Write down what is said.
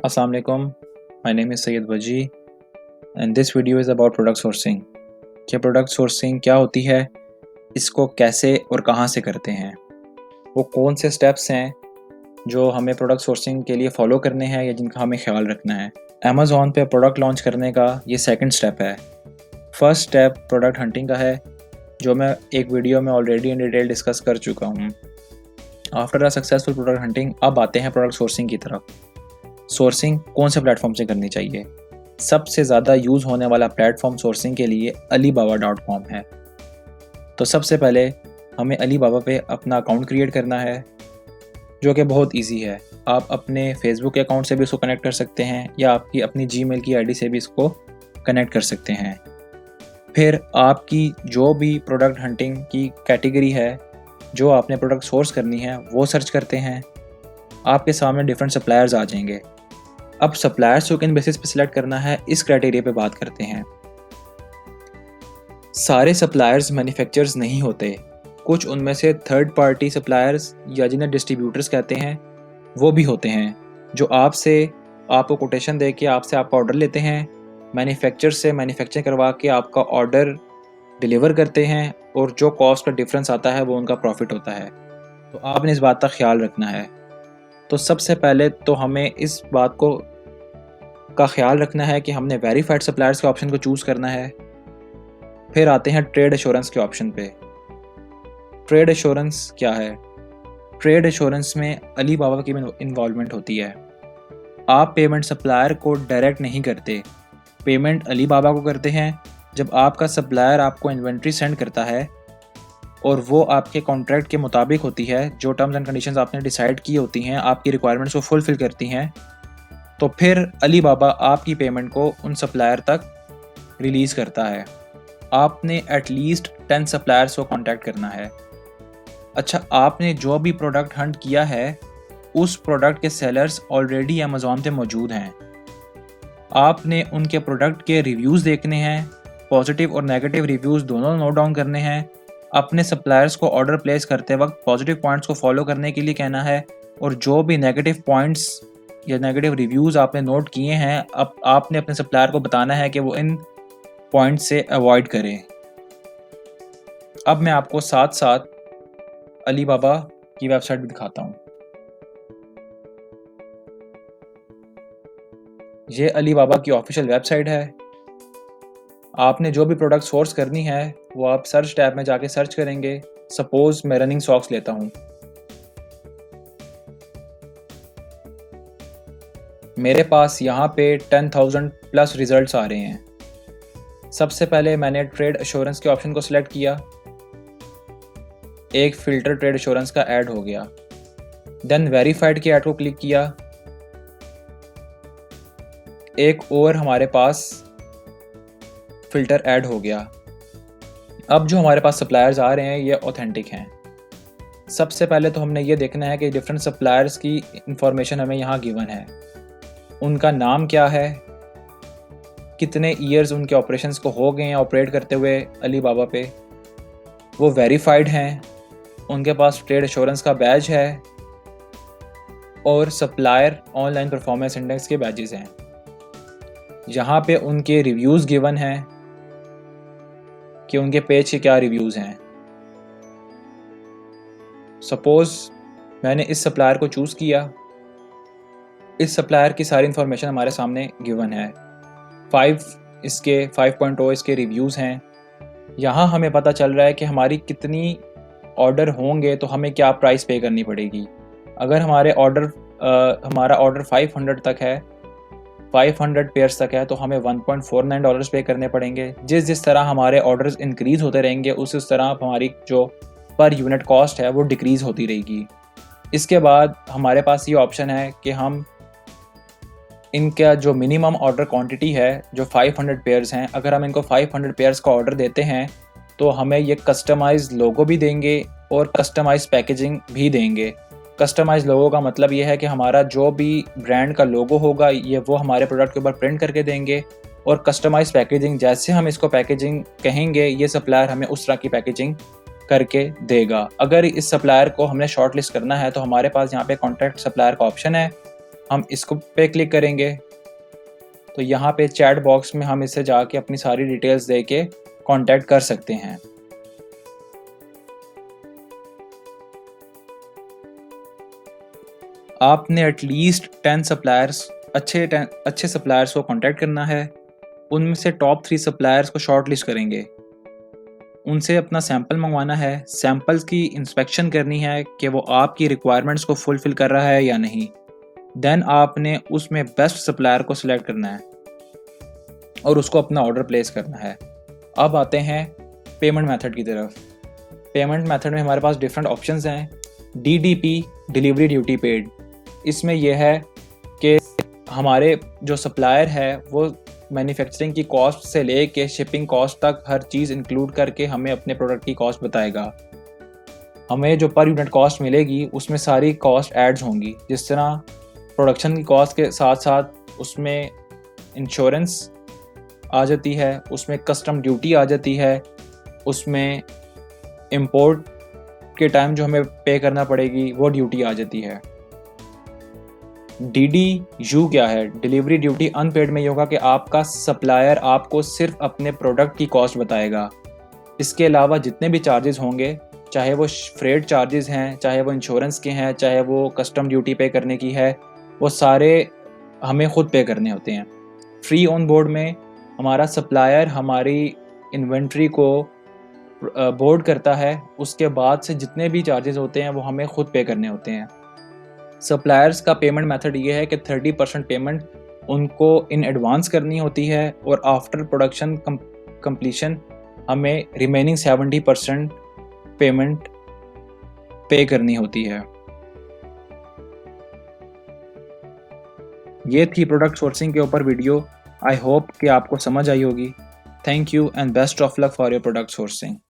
Assalamu alaikum. My name is Sayyid Waji and this video is about product sourcing. कि product sourcing क्या होती है, इसको कैसे और कहाँ से करते हैं, वो कौन से स्टेप्स हैं जो हमें प्रोडक्ट सोर्सिंग के लिए फॉलो करने हैं या जिनका हमें ख्याल रखना है। अमेज़ॉन पे प्रोडक्ट लॉन्च करने का ये सेकंड स्टेप है। फर्स्ट स्टेप प्रोडक्ट हंटिंग का है, जो मैं एक वीडियो में ऑलरेडी इन डिटेल डिस्कस कर चुका हूँ। After a successful product hunting अब आते हैं प्रोडक्ट सोर्सिंग की तरफ। सोर्सिंग कौन से प्लेटफॉर्म से करनी चाहिए? सबसे ज़्यादा यूज़ होने वाला प्लेटफॉर्म सोर्सिंग के लिए alibaba.com है। तो सबसे पहले हमें अलीबाबा पे अपना अकाउंट क्रिएट करना है, जो कि बहुत इजी है। आप अपने फेसबुक के अकाउंट से भी इसको कनेक्ट कर सकते हैं या आपकी अपनी जीमेल की आईडी से भी इसको कनेक्ट कर सकते हैं। फिर आपकी जो भी प्रोडक्ट हंटिंग की कैटेगरी है, जो आपने प्रोडक्ट सोर्स करनी है, वो सर्च करते हैं। आपके सामने डिफरेंट सप्लायर्स आ जाएंगे। अब सप्लायर्स को किन बेसिस पे सिलेक्ट करना है, इस क्राइटेरिया पे बात करते हैं। सारे सप्लायर्स मैन्युफैक्चरर्स नहीं होते, कुछ उनमें से थर्ड पार्टी सप्लायर्स या जिन्हें डिस्ट्रीब्यूटर्स कहते हैं वो भी होते हैं, जो आपको कोटेशन दे के आपसे आपका ऑर्डर लेते हैं, मैन्युफैक्चर से मैन्युफैक्चर करवा के आपका ऑर्डर डिलीवर करते हैं और जो कॉस्ट का डिफरेंस आता है वो उनका प्रॉफिट होता है। तो आपने इस बात का ख्याल रखना है। तो सबसे पहले तो हमें इस बात का ख्याल रखना है कि हमने वेरीफाइड सप्लायर्स के ऑप्शन को चूज़ करना है। फिर आते हैं ट्रेड एश्योरेंस के ऑप्शन पे। ट्रेड एश्योरेंस क्या है? ट्रेड एश्योरेंस में अलीबाबा की इन्वॉल्वमेंट होती है। आप पेमेंट सप्लायर को डायरेक्ट नहीं करते, पेमेंट अलीबाबा को करते हैं। जब आपका सप्लायर आपको इन्वेंट्री सेंड करता है और वो आपके कॉन्ट्रैक्ट के मुताबिक होती है, जो टर्म्स एंड कंडीशंस आपने डिसाइड की होती हैं, आपकी रिक्वायरमेंट्स को फुलफिल करती हैं, तो फिर अलीबाबा आपकी पेमेंट को उन सप्लायर तक रिलीज़ करता है। आपने एटलीस्ट 10 सप्लायर्स को कांटेक्ट करना है। अच्छा, आपने जो भी प्रोडक्ट हंट किया है, उस प्रोडक्ट के सेलर्स ऑलरेडी अमेज़ॉन पे मौजूद हैं। आपने उनके प्रोडक्ट के रिव्यूज़ देखने हैं, पॉजिटिव और नेगेटिव रिव्यूज़ दोनों नोट डाउन करने हैं। अपने सप्लायर्स को ऑर्डर प्लेस करते वक्त पॉजिटिव पॉइंट्स को फॉलो करने के लिए कहना है, और जो भी नेगेटिव पॉइंट्स या नेगेटिव रिव्यूज़ आपने नोट किए हैं, अब आपने अपने सप्लायर को बताना है कि वो इन पॉइंट से अवॉइड करें। अब मैं आपको साथ साथ अलीबाबा की वेबसाइट भी दिखाता हूँ। ये अलीबाबा की ऑफिशियल वेबसाइट है। आपने जो भी प्रोडक्ट सोर्स करनी है वो आप सर्च टैब में जाके सर्च करेंगे। सपोज मैं रनिंग सॉक्स लेता हूँ, मेरे पास यहाँ पे 10,000 प्लस रिजल्ट्स आ रहे हैं। सबसे पहले मैंने ट्रेड एश्योरेंस के ऑप्शन को सिलेक्ट किया, एक फ़िल्टर ट्रेड एश्योरेंस का ऐड हो गया। देन वेरीफाइड के ऐड को क्लिक किया, एक और हमारे पास फ़िल्टर ऐड हो गया। अब जो हमारे पास सप्लायर्स आ रहे हैं ये ऑथेंटिक हैं। सबसे पहले तो हमने ये देखना है कि डिफरेंट सप्लायर्स की इंफॉर्मेशन हमें यहाँ गिवन है। उनका नाम क्या है, कितने ईयर्स उनके ऑपरेशंस को हो गए हैं ऑपरेट करते हुए अलीबाबा पे, वो वेरीफाइड हैं, उनके पास ट्रेड एश्योरेंस का बैज है और सप्लायर ऑनलाइन परफॉर्मेंस इंडेक्स के बैजेस हैं। यहाँ पे उनके रिव्यूज़ गिवन हैं कि उनके पेज के क्या रिव्यूज़ हैं। सपोज़ मैंने इस सप्लायर को चूज़ किया, इस सप्लायर की सारी इन्फॉर्मेशन हमारे सामने गिवन है। 5.0 इसके रिव्यूज़ हैं। यहाँ हमें पता चल रहा है कि हमारी कितनी ऑर्डर होंगे तो हमें क्या प्राइस पे करनी पड़ेगी। अगर हमारा ऑर्डर 500 तक है, 500 पेयर्स तक है, तो हमें $1.49 पे करने पड़ेंगे। जिस तरह हमारे ऑर्डर्स इंक्रीज़ होते रहेंगे उस तरह हमारी जो पर यूनिट कॉस्ट है वो डिक्रीज़ होती रहेगी। इसके बाद हमारे पास ये ऑप्शन है कि हम इनका जो मिनिमम ऑर्डर क्वांटिटी है, जो 500 पेयर्स हैं, अगर हम इनको 500 पेयर्स का ऑर्डर देते हैं तो हमें ये कस्टमाइज़ लोगो भी देंगे और कस्टमाइज़ पैकेजिंग भी देंगे। कस्टमाइज़ लोगो का मतलब ये है कि हमारा जो भी ब्रांड का लोगो होगा ये वो हमारे प्रोडक्ट के ऊपर प्रिंट करके देंगे, और कस्टमाइज़ पैकेजिंग जैसे हम इसको पैकेजिंग कहेंगे ये सप्लायर हमें उस तरह की पैकेजिंग करके देगा। अगर इस सप्लायर को हमने शॉर्ट लिस्ट करना है तो हमारे पास यहाँ पे कॉन्टैक्ट सप्लायर का ऑप्शन है। हम इसको पे क्लिक करेंगे तो यहाँ पे चैट बॉक्स में हम इससे जाके अपनी सारी डिटेल्स दे के कॉन्टैक्ट कर सकते हैं। आपने एटलीस्ट 10 सप्लायर्स अच्छे सप्लायर्स को कॉन्टैक्ट करना है। उनमें से टॉप 3 सप्लायर्स को शॉर्ट लिस्ट करेंगे, उनसे अपना सैंपल मंगवाना है, सैंपल्स की इंस्पेक्शन करनी है कि वो आपकी रिक्वायरमेंट्स को फुलफ़िल कर रहा है या नहीं। देन आपने उसमें बेस्ट सप्लायर को सिलेक्ट करना है और उसको अपना ऑर्डर प्लेस करना है। अब आते हैं पेमेंट मेथड की तरफ। पेमेंट मेथड में हमारे पास डिफरेंट ऑप्शंस हैं। DDP, delivery duty paid. इसमें यह है कि हमारे जो सप्लायर है वो मैन्युफैक्चरिंग की कॉस्ट से ले के शिपिंग कॉस्ट तक हर चीज़ इंक्लूड करके हमें अपने प्रोडक्ट की कॉस्ट बताएगा। हमें जो पर यूनिट कॉस्ट मिलेगी उसमें सारी कॉस्ट एड्स होंगी, जिस तरह प्रोडक्शन की कॉस्ट के साथ साथ उसमें इंश्योरेंस आ जाती है, उसमें कस्टम ड्यूटी आ जाती है, उसमें इंपोर्ट के टाइम जो हमें पे करना पड़ेगी वो ड्यूटी आ जाती है। DDU क्या है? डिलीवरी ड्यूटी अनपेड में ये होगा कि आपका सप्लायर आपको सिर्फ अपने प्रोडक्ट की कॉस्ट बताएगा। इसके अलावा जितने भी चार्जेस होंगे, चाहे वो फ्रेट चार्जेस हैं, चाहे वो इंश्योरेंस के हैं, चाहे वो कस्टम ड्यूटी पे करने की है, वो सारे हमें ख़ुद पे करने होते हैं। फ्री ऑन बोर्ड में हमारा सप्लायर हमारी इन्वेंट्री को बोर्ड करता है, उसके बाद से जितने भी चार्जेस होते हैं वो हमें ख़ुद पे करने होते हैं। सप्लायर्स का पेमेंट मेथड ये है कि 30% पेमेंट उनको इन एडवांस करनी होती है और आफ्टर प्रोडक्शन कंप्लीशन हमें रिमेनिंग 70% पेमेंट पे करनी होती है। ये थी प्रोडक्ट सोर्सिंग के ऊपर वीडियो। आई होप कि आपको समझ आई होगी। Thank you and best of luck for your product sourcing.